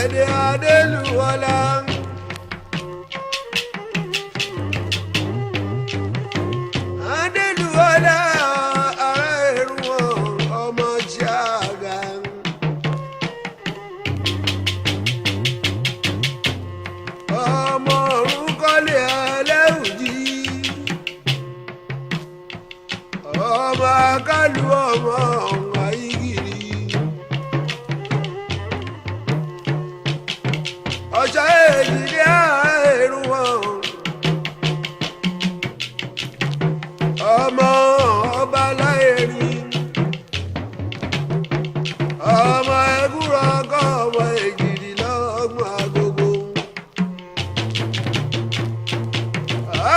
Àyìndé Adélùwọlá. Adélùwọlá ará Èrúwọ̀n ọmọ Ṣàgà. Ọmọ Òrúnkọ́lé Ẹlẹ́wùjí. Ọmọ Akálù ọmọ Ayígìrì. Ọ̀ṣọ́ èjìdí Èrúwọ̀n. Ọmọ ọba láyérí. Ọmọ ẹ̀gúrọ̀ ọkọ̀ ọmọ èjìdí lọ́gbọ̀n agogo.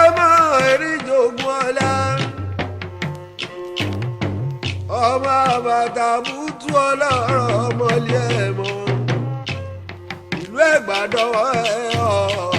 Ọmọ Eríjògùn ọlá. Ọmọ àbàtà bútú ọlọ́rọ̀ ọmọlé ẹ̀mọ́. Ìlú Ẹ̀gbá dọ́wọ́ ẹ̀ ọ́.